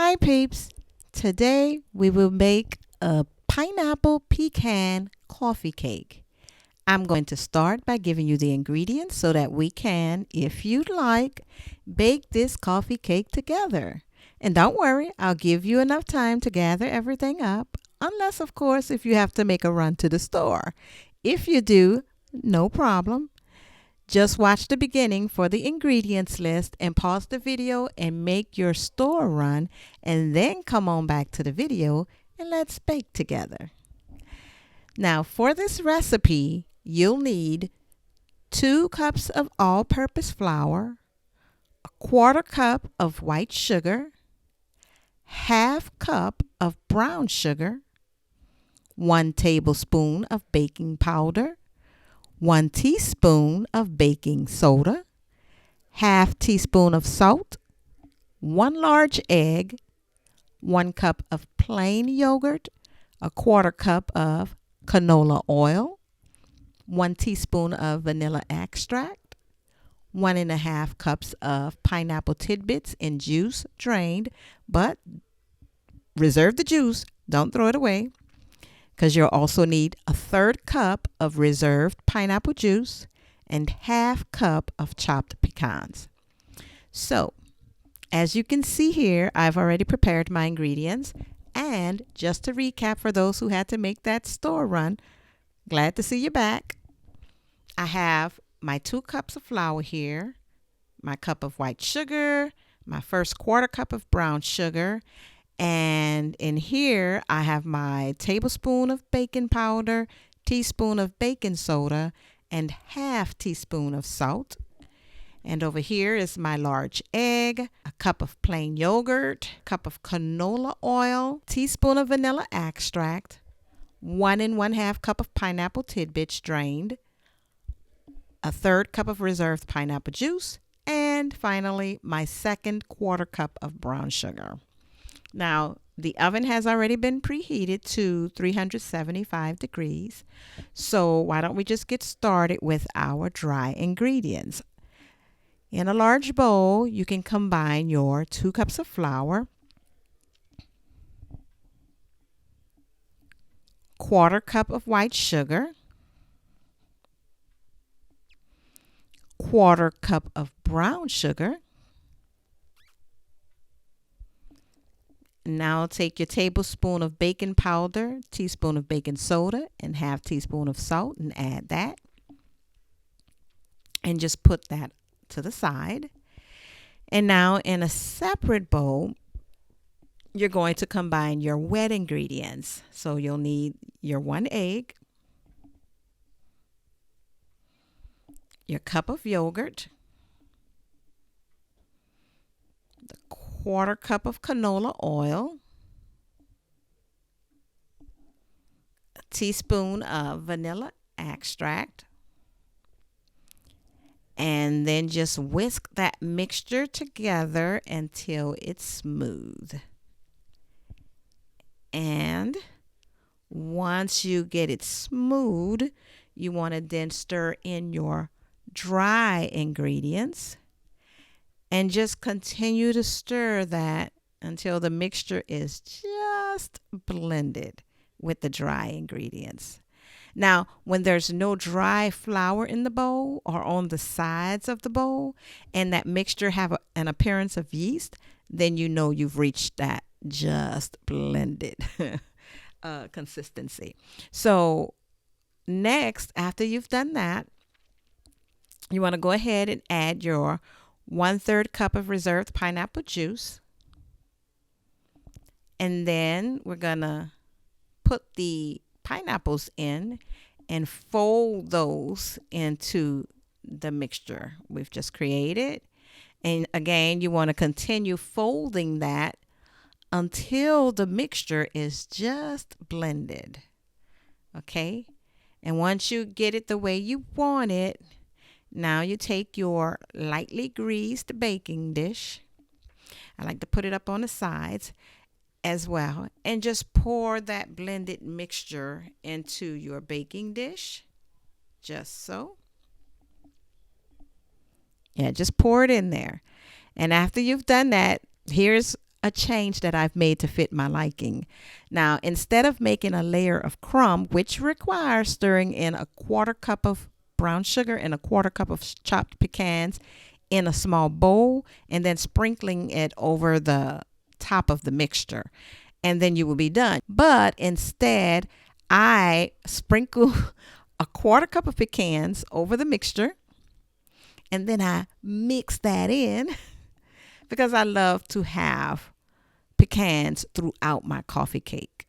Hi peeps! Today we will make a pineapple pecan coffee cake. I'm going to start by giving you the ingredients so that we can, if you'd like, bake this coffee cake together. And don't worry, I'll give you enough time to gather everything up, unless of course if you have to make a run to the store. If you do, no problem. Just watch the beginning for the ingredients list and pause the video and make your store run, and then come on back to the video and let's bake together. Now for this recipe, you'll need 2 cups of all-purpose flour, a 1/4 cup of white sugar, 1/2 cup of brown sugar, 1 tablespoon of baking powder, 1 teaspoon of baking soda, 1/2 teaspoon of salt, 1 large egg, 1 cup of plain yogurt, a 1/4 cup of canola oil, 1 teaspoon of vanilla extract, 1 1/2 cups of pineapple tidbits in juice drained, but reserve the juice, don't throw it away, because you'll also need a 1/3 cup of reserved pineapple juice and 1/2 cup of chopped pecans. So, as you can see here, I've already prepared my ingredients. And just to recap for those who had to make that store run, glad to see you back. I have my 2 cups of flour here, my cup of white sugar, my first 1/4 cup of brown sugar, and in here I have my tablespoon of baking powder, teaspoon of baking soda, and 1/2 teaspoon of salt. And over here is my large egg, a cup of plain yogurt, cup of canola oil, teaspoon of vanilla extract, 1 1/2 cup of pineapple tidbits drained, a 1/3 cup of reserved pineapple juice, and finally my second 1/4 cup of brown sugar. Now, the oven has already been preheated to 375 degrees. So why don't we just get started with our dry ingredients. In a large bowl, you can combine your 2 cups of flour, 1/4 cup of white sugar, 1/4 cup of brown sugar. Now take your tablespoon of baking powder, teaspoon of baking soda, and 1/2 teaspoon of salt and add that. And just put that to the side. And now in a separate bowl, you're going to combine your wet ingredients. So you'll need your 1 egg, your cup of yogurt, the 1/4 cup of canola oil, a teaspoon of vanilla extract, and then just whisk that mixture together until it's smooth. And once you get it smooth, you want to then stir in your dry ingredients and just continue to stir that until the mixture is just blended with the dry ingredients. Now, when there's no dry flour in the bowl or on the sides of the bowl, and that mixture have an appearance of yeast, then you know you've reached that just blended consistency. So next, after you've done that, you want to go ahead and add your 1/3 cup of reserved pineapple juice. And then we're going to put the pineapples in and fold those into the mixture we've just created. And again, you want to continue folding that until the mixture is just blended. Okay? And once you get it the way you want it, now you take your lightly greased baking dish. I like to put it up on the sides as well, and just pour that blended mixture into your baking dish, just so. Yeah, just pour it in there. And after you've done that, here's a change that I've made to fit my liking. Now, instead of making a layer of crumb, which requires stirring in a quarter cup of brown sugar and a quarter cup of chopped pecans in a small bowl, and then sprinkling it over the top of the mixture, and then you will be done. But instead, I sprinkle a quarter cup of pecans over the mixture, and then I mix that in because I love to have pecans throughout my coffee cake.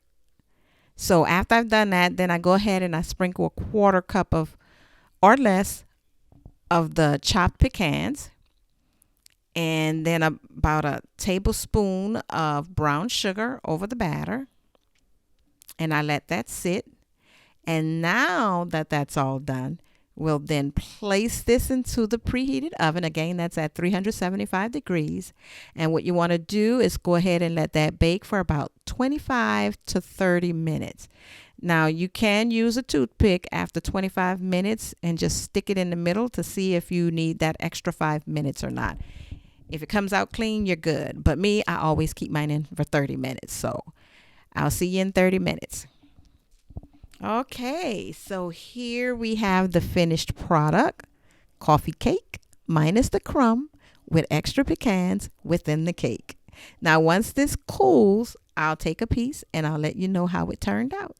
So after I've done that, then I go ahead and I sprinkle a quarter cup of or less of the chopped pecans, and then about a tablespoon of brown sugar over the batter, and I let that sit. And now that that's all done, we'll then place this into the preheated oven. Again, that's at 375 degrees. And what you want to do is go ahead and let that bake for about 25 to 30 minutes. Now, you can use a toothpick after 25 minutes and just stick it in the middle to see if you need that extra 5 minutes or not. If it comes out clean, you're good. But me, I always keep mine in for 30 minutes. So I'll see you in 30 minutes. Okay, so here we have the finished product, coffee cake minus the crumb with extra pecans within the cake. Now, once this cools, I'll take a piece and I'll let you know how it turned out.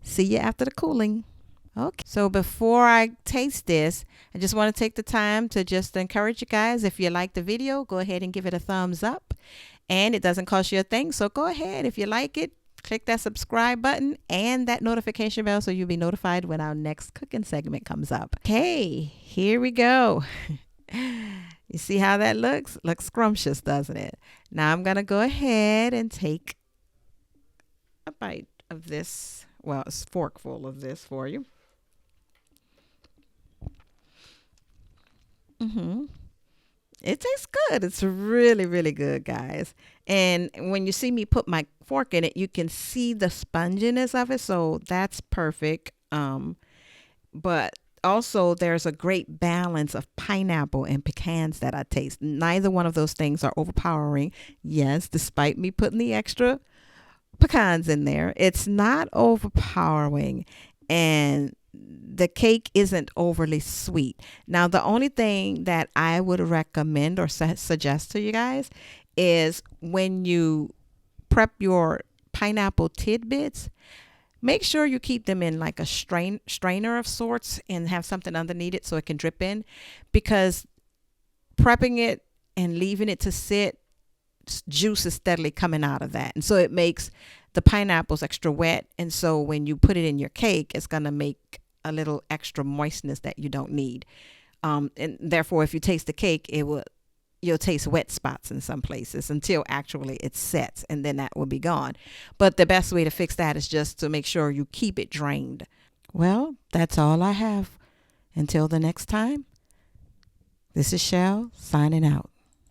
See you after the cooling. Okay, so before I taste this, I just want to take the time to just encourage you guys. If you like the video, go ahead and give it a thumbs up. And it doesn't cost you a thing, so go ahead. If you like it, click that subscribe button and that notification bell so you'll be notified when our next cooking segment comes up. Okay, here we go. You see how that looks? Looks scrumptious, doesn't it? Now I'm going to go ahead and take a bite of this. Well, a forkful of this for you. It tastes good. It's really, really good, guys. And when you see me put my fork in it, you can see the sponginess of it. So that's perfect. But also there's a great balance of pineapple and pecans that I taste. Neither one of those things are overpowering. Yes, despite me putting the extra pecans in there, it's not overpowering. And the cake isn't overly sweet. Now, the only thing that I would recommend or suggest to you guys is when you prep your pineapple tidbits, make sure you keep them in like a strainer of sorts and have something underneath it so it can drip in, because prepping it and leaving it to sit, juice is steadily coming out of that. And so it makes the pineapples extra wet. And so when you put it in your cake, it's going to make a little extra moistness that you don't need. And therefore, if you taste the cake, you'll taste wet spots in some places until actually it sets, and then that will be gone. But the best way to fix that is just to make sure you keep it drained. Well, that's all I have. Until the next time, this is Shell signing out.